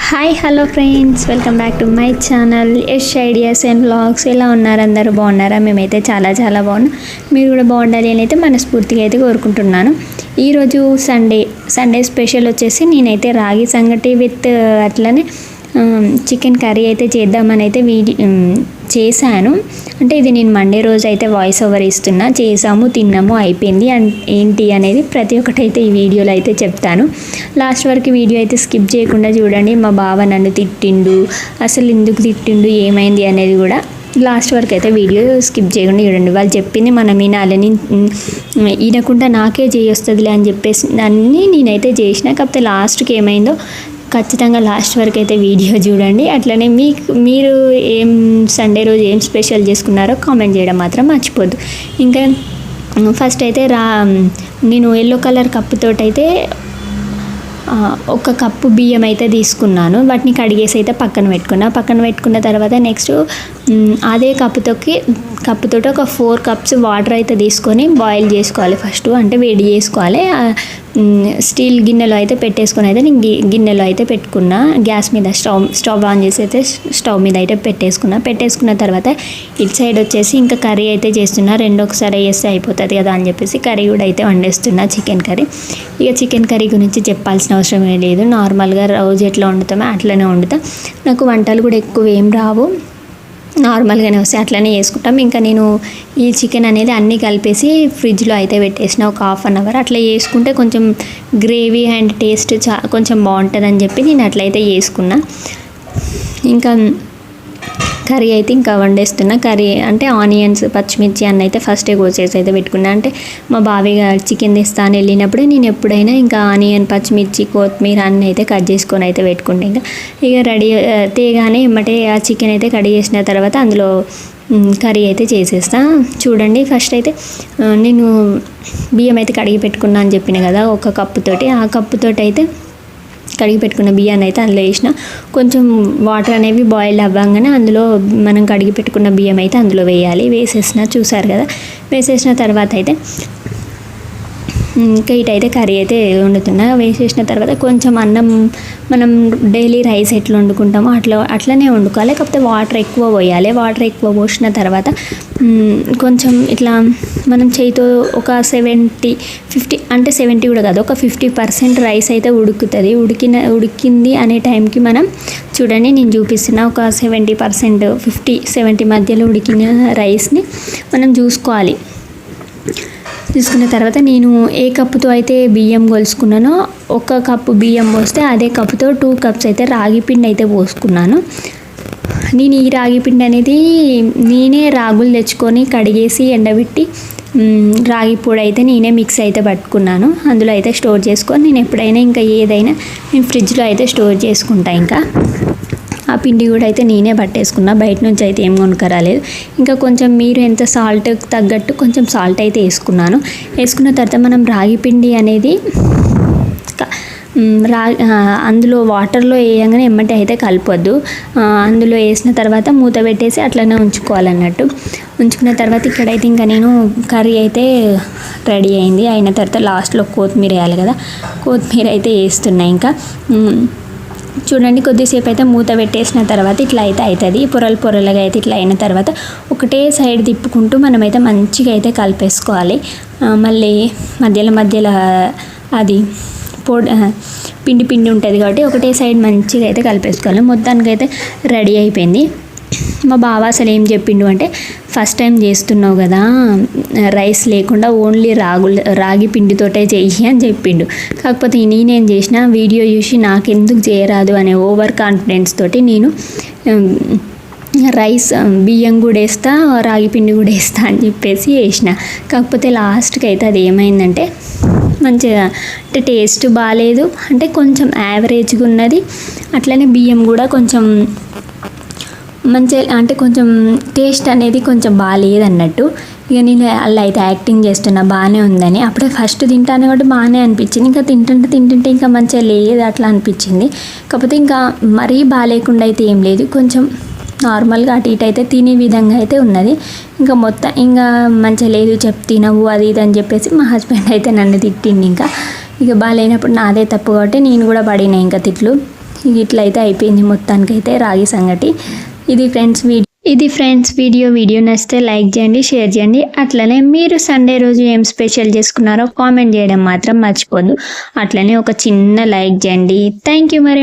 Hi hello friends, welcome back to my channel Yash ideas and vlogs. ఎలా ఉన్నారు? అందరూ బాగున్నారా? మేమైతే చాలా బాగున్నాం. మీరు కూడా బాగుండాలి అని అయితే మనస్ఫూర్తిగా అయితే కోరుకుంటున్నాను. ఈరోజు సండే స్పెషల్ వచ్చేసి నేనైతే రాగి సంగటి విత్ అట్లనే చికెన్ కర్రీ అయితే చేద్దామని అయితే చేశాను. అంటే ఇది నేను మండే రోజు అయితే వాయిస్ ఓవర్ ఇస్తున్నా. చేసాము, తిన్నాము, అయిపోయింది. అండ్ ఏంటి అనేది ప్రతి ఒక్కటి అయితే ఈ వీడియోలో అయితే చెప్తాను. లాస్ట్ వరకు వీడియో అయితే స్కిప్ చేయకుండా చూడండి. మా బావ నన్ను తిట్టిండు, అసలు ఎందుకు తిట్టిండు, ఏమైంది అనేది కూడా లాస్ట్ వరకు అయితే వీడియో స్కిప్ చేయకుండా చూడండి. వాళ్ళు చెప్పింది మనం వినాలని, వినకుండా నాకే చేయొస్తుందిలే అని చెప్పేసి అన్నీ నేనైతే చేసిన. కాకపోతే లాస్ట్కి ఏమైందో ఖచ్చితంగా లాస్ట్ వరకు అయితే వీడియో చూడండి. అట్లనే మీరు ఏం సండే రోజు ఏం స్పెషల్ చేసుకున్నారో కామెంట్ చేయడం మాత్రం మర్చిపోద్దు. ఇంకా ఫస్ట్ అయితే నేను ఎల్లో కలర్ కప్పుతోటైతే ఒక కప్పు బియ్యం అయితే తీసుకున్నాను. వాటిని కడిగేసి అయితే పక్కన పెట్టుకున్న తర్వాత నెక్స్ట్ అదే కప్పుతో ఒక 4 కప్స్ వాటర్ అయితే తీసుకొని బాయిల్ చేసుకోవాలి. ఫస్ట్ అంటే వేడి చేసుకోవాలి. స్టీల్ గిన్నెలో అయితే పెట్టేసుకొని అయితే నేను గిన్నెలో అయితే పెట్టుకున్నా. గ్యాస్ మీద స్టవ్ ఆన్ చేసి అయితే స్టవ్ మీద అయితే పెట్టేసుకున్న తర్వాత ఇటు సైడ్ వచ్చేసి ఇంకా కర్రీ అయితే చేస్తున్నా. ఒకసారి వేస్తే అయిపోతుంది కదా అని చెప్పేసి కర్రీ కూడా అయితే వండేస్తున్నా, చికెన్ కర్రీ. ఇక చికెన్ కర్రీ గురించి చెప్పాల్సిన అవసరం లేదు. నార్మల్గా రోజు ఎట్లా వండుతామో అట్లనే వండుతా. నాకు వంటలు కూడా ఎక్కువ ఏం రావు, నార్మల్గానే వస్తాయి, అట్లనే చేసుకుంటాం. ఇంకా నేను ఈ చికెన్ అనేది అన్నీ కలిపేసి ఫ్రిడ్జ్లో అయితే పెట్టేసిన ఒక ½ అన్ అవర్. అట్లా చేసుకుంటే కొంచెం గ్రేవీ అండ్ టేస్ట్ కొంచెం బాగుంటుందని చెప్పి నేను అట్లయితే చేసుకున్నా. ఇంకా కర్రీ అయితే ఇంకా వండేస్తున్నా. కర్రీ అంటే ఆనియన్స్, పచ్చిమిర్చి అన్న అయితే ఫస్టే కోసేసి అయితే పెట్టుకున్నా. అంటే మా బావిగా చికెన్ తెస్తా అని వెళ్ళినప్పుడే నేను ఎప్పుడైనా ఇంకా ఆనియన్, పచ్చిమిర్చి, కొత్తిమీర అన్నీ అయితే కట్ చేసుకొని అయితే పెట్టుకుంటా. ఇక రెడీ తేగానే ఎమ్మటే ఆ చికెన్ అయితే కడిగి చేసిన తర్వాత అందులో కర్రీ అయితే చేసేస్తా. చూడండి, ఫస్ట్ అయితే నేను బియ్యం అయితే కడిగి పెట్టుకున్నా అని చెప్పిన కదా ఒక కప్పుతోటి. ఆ కప్పుతోటి అయితే కడిగి పెట్టుకున్న బియ్యాన్ని అయితే అందులో వేసిన. కొంచెం వాటర్ అనేవి బాయిల్ అవ్వగానే అందులో మనం కడిగి పెట్టుకున్న బియ్యం అయితే అందులో వేయాలి. చూసారు కదా. వేసేసిన తర్వాత అయితే ఇంకా ఇటైతే కర్రీ అయితే వండుతున్నా. వేసేసిన తర్వాత కొంచెం అన్నం మనం డైలీ రైస్ ఎట్లా వండుకుంటామో అట్లనే వండుకోవాలి. కాకపోతే వాటర్ ఎక్కువ పోయాలి. వాటర్ ఎక్కువ పోసిన తర్వాత కొంచెం ఇట్లా మనం చేయితో ఒక 70-50 అంటే 70 కూడా కాదు, ఒక 50% రైస్ అయితే ఉడుకుతుంది. ఉడికింది అనే టైంకి మనం చూడండి, నేను చూపిస్తున్నా, ఒక 70%, 50-70 మధ్యలో ఉడికిన రైస్ని మనం చూసుకోవాలి. తీసుకున్న తర్వాత నేను ఏ కప్పుతో అయితే బియ్యం కొలుసుకున్నానో ఒక కప్పు బియ్యం పోస్తే అదే కప్పుతో 2 కప్స్ అయితే రాగి పిండి అయితే పోసుకున్నాను. నేను ఈ రాగి పిండి అనేది నేనే రాగులు తెచ్చుకొని కడిగేసి ఎండబెట్టి రాగి పొడి అయితే నేనే మిక్స్ అయితే పట్టుకున్నాను. అందులో అయితే స్టోర్ చేసుకొని నేను ఎప్పుడైనా ఇంకా ఏదైనా నేను ఫ్రిడ్జ్లో అయితే స్టోర్ చేసుకుంటా. ఇంకా ఆ పిండి కూడా అయితే నేనే పట్టేసుకున్నా, బయట నుంచి అయితే ఏం కొనుక్కరాలేదు. ఇంకా కొంచెం మీరు ఎంత సాల్ట్ తగ్గట్టు కొంచెం సాల్ట్ అయితే వేసుకున్న తర్వాత మనం రాగి పిండి అనేది అందులో వాటర్లో వేయగానే ఎమ్మటి అయితే కలపొద్దు. అందులో వేసిన తర్వాత మూత పెట్టేసి అట్లనే ఉంచుకోవాలన్నట్టు. ఉంచుకున్న తర్వాత ఇక్కడైతే ఇంకా నేను కర్రీ అయితే రెడీ అయింది. అయిన తర్వాత లాస్ట్లో కొత్తిమీర వేయాలి కదా, కొత్తిమీర అయితే వేస్తున్నా. ఇంకా చూడండి, కొద్దిసేపు అయితే మూత పెట్టేసిన తర్వాత ఇట్లా అయితే అవుతుంది. పొరలుగా అయితే ఇట్లా అయిన తర్వాత ఒకటే సైడ్ తిప్పుకుంటూ మనమైతే మంచిగా అయితే కలిపేసుకోవాలి. మళ్ళీ మధ్యలో అది పిండి ఉంటుంది కాబట్టి ఒకటే సైడ్ మంచిగా అయితే కలిపేసుకోవాలి. మొత్తానికి అయితే రెడీ అయిపోయింది. మా బావ అసలు ఏం చెప్పిండు అంటే, ఫస్ట్ టైం చేస్తున్నావు కదా, రైస్ లేకుండా ఓన్లీ రాగి పిండితోటే చెయ్యి అని చెప్పిండు. కాకపోతే నేనేం చేసిన, వీడియో చూసి నాకెందుకు చేయరాదు అనే ఓవర్ కాన్ఫిడెన్స్ తోటి నేను రైస్ బియ్యం కూడా వేస్తా, రాగి పిండి కూడా వేస్తా అని చెప్పేసి వేసిన. కాకపోతే లాస్ట్కి అయితే అది ఏమైందంటే మంచిగా అంటే టేస్ట్ బాగాలేదు, అంటే కొంచెం యావరేజ్గా ఉన్నది. అట్లనే బియ్యం కూడా కొంచెం మంచిగా అంటే కొంచెం టేస్ట్ అనేది కొంచెం బాగాలేదు అన్నట్టు. ఇక నేను అలా అయితే యాక్టింగ్ చేస్తున్నా బాగానే ఉందని. అప్పుడే ఫస్ట్ తింటాను కాబట్టి బాగానే అనిపించింది. ఇంకా తింటుంటే ఇంకా మంచిగా లేదు అట్లా అనిపించింది. కాకపోతే ఇంకా మరీ బాగాలేకుండా అయితే ఏం లేదు, కొంచెం నార్మల్గా అటు ఇటు అయితే తినే విధంగా అయితే ఉన్నది. ఇంకా మొత్తం ఇంకా మంచిగా లేదు, తినవు అది ఇది అని చెప్పేసి మా హస్బెండ్ అయితే నన్ను తిట్టింది. ఇక బాగాలేనప్పుడు నాదే తప్పు కాబట్టి నేను కూడా పడినా ఇంకా తిట్లు. ఇట్లయితే అయిపోయింది మొత్తానికైతే రాగి సంగటి. ఇది ఫ్రెండ్స్ వీడియో నచ్చితే లైక్ చేయండి, షేర్ చేయండి. అట్లనే మీరు సండే రోజు ఏం స్పెషల్ చేసుకున్నారో కామెంట్ చేయడం మాత్రం మర్చిపోద్దు. అట్లనే ఒక చిన్న లైక్ చేయండి. Thank you. మరి